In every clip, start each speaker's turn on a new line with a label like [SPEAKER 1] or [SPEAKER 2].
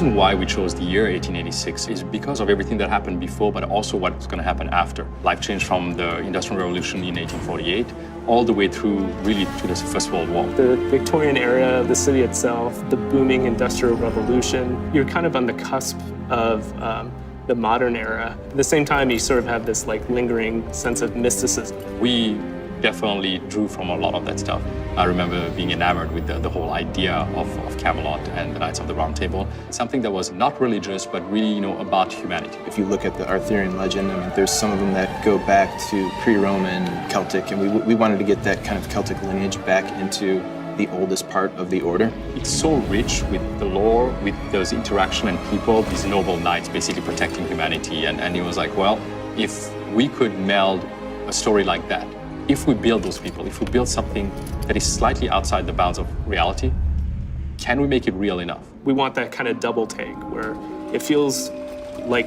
[SPEAKER 1] reason why we chose the year 1886 is because of everything that happened before, but also what's going to happen after. Life changed from the Industrial Revolution in 1848 all the way through really to the First World War.
[SPEAKER 2] The Victorian era, the city itself, the booming Industrial Revolution, you're kind of on the cusp of the modern era. At the same time, you sort of have this like lingering sense of mysticism.
[SPEAKER 1] We definitely drew from a lot of that stuff. I remember being enamored with the whole idea of Camelot and the Knights of the Round Table. Something that was not religious, but really, about humanity.
[SPEAKER 3] If you look at the Arthurian legend, there's some of them that go back to pre-Roman, Celtic, and we wanted to get that kind of Celtic lineage back into the oldest part of the order.
[SPEAKER 1] It's so rich with the lore, with those interaction and people, these noble knights basically protecting humanity. And it was like, well, if we could meld a story like that, if we build those people, if we build something that is slightly outside the bounds of reality, can we make it real enough?
[SPEAKER 2] We want that kind of double take where it feels like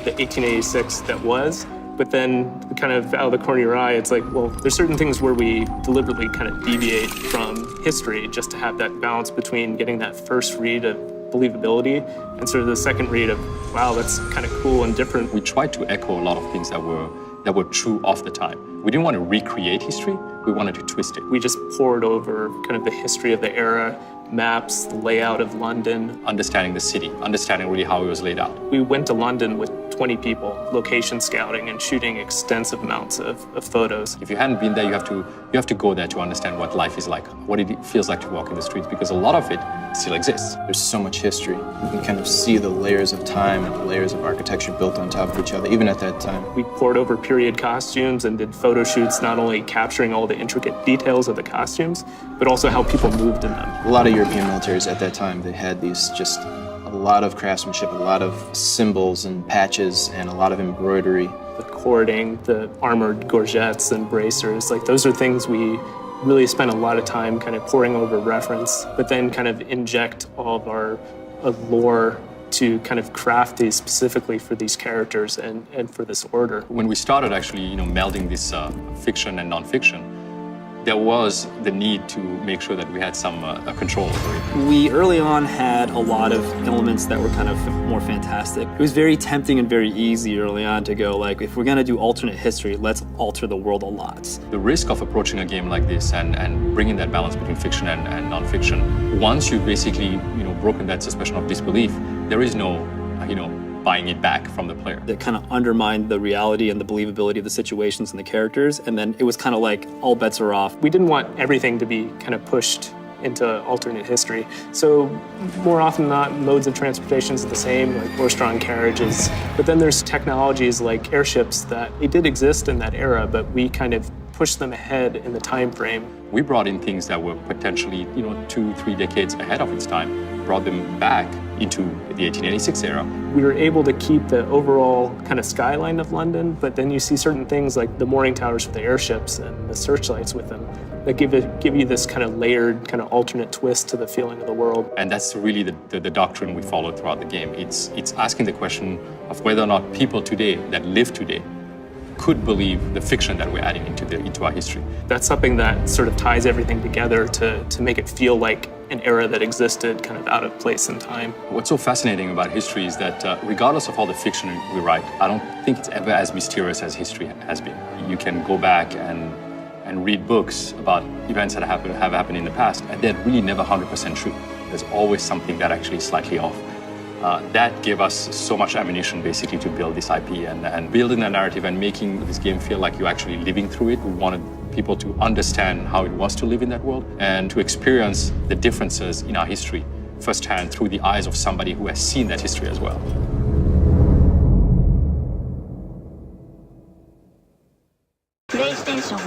[SPEAKER 2] the 1886 that was, but then kind of out of the corner of your eye, it's like, well, there's certain things where we deliberately kind of deviate from history just to have that balance between getting that first read of believability and sort of the second read of, wow, that's kind of cool and different.
[SPEAKER 1] We tried to echo a lot of things that were true of the time. We didn't want to recreate history, we wanted to twist it.
[SPEAKER 2] We just poured over kind of the history of the era, maps, the layout of London.
[SPEAKER 1] Understanding the city, understanding really how it was laid out.
[SPEAKER 2] We went to London with 20 people, location scouting and shooting extensive amounts of photos.
[SPEAKER 1] If you hadn't been there, you have to go there to understand what life is like, what it feels like to walk in the streets, because a lot of it still exists.
[SPEAKER 3] There's so much history. You can kind of see the layers of time and the layers of architecture built on top of each other, even at that time.
[SPEAKER 2] We poured over period costumes and did photo shoots, not only capturing all the intricate details of the costumes, but also how people moved in them.
[SPEAKER 3] A lot of European militaries at that time, they had these just a lot of craftsmanship, a lot of symbols and patches, and a lot of embroidery.
[SPEAKER 2] The cording, the armored gorgets and bracers, like those are things we really spent a lot of time kind of pouring over reference, but then kind of inject all of our lore to kind of craft these specifically for these characters and for this order.
[SPEAKER 1] When we started actually, melding this fiction and nonfiction, there was the need to make sure that we had some control over it.
[SPEAKER 4] We early on had a lot of elements that were kind of more fantastic. It was very tempting and very easy early on to go like, if we're gonna do alternate history, let's alter the world a lot.
[SPEAKER 1] The risk of approaching a game like this and bringing that balance between fiction and nonfiction, once you've basically, broken that suspension of disbelief, there is no, buying it back from the player.
[SPEAKER 4] It kind of undermined the reality and the believability of the situations and the characters, and then it was kind of like all bets are off.
[SPEAKER 2] We didn't want everything to be kind of pushed into alternate history. So more often than not, modes of transportation is the same, like horse-drawn carriages. But then there's technologies like airships that they did exist in that era, but we kind of pushed them ahead in the time frame.
[SPEAKER 1] We brought in things that were potentially, 2-3 decades ahead of its time, brought them back into the 1886 era.
[SPEAKER 2] We were able to keep the overall kind of skyline of London, but then you see certain things like the mooring towers for the airships and the searchlights with them that give you this kind of layered, kind of alternate twist to the feeling of the world.
[SPEAKER 1] And that's really the doctrine we follow throughout the game. It's asking the question of whether or not people today that live today could believe the fiction that we're adding into our history.
[SPEAKER 2] That's something that sort of ties everything together to make it feel like an era that existed kind of out of place in time.
[SPEAKER 1] What's so fascinating about history is that regardless of all the fiction we write, I don't think it's ever as mysterious as history has been. You can go back and read books about events that have happened in the past, and they're really never 100% true. There's always something that actually is slightly off. That gave us so much ammunition basically to build this IP and building a narrative and making this game feel like you're actually living through it. We wanted people to understand how it was to live in that world and to experience the differences in our history firsthand through the eyes of somebody who has seen that history as well.
[SPEAKER 5] PlayStation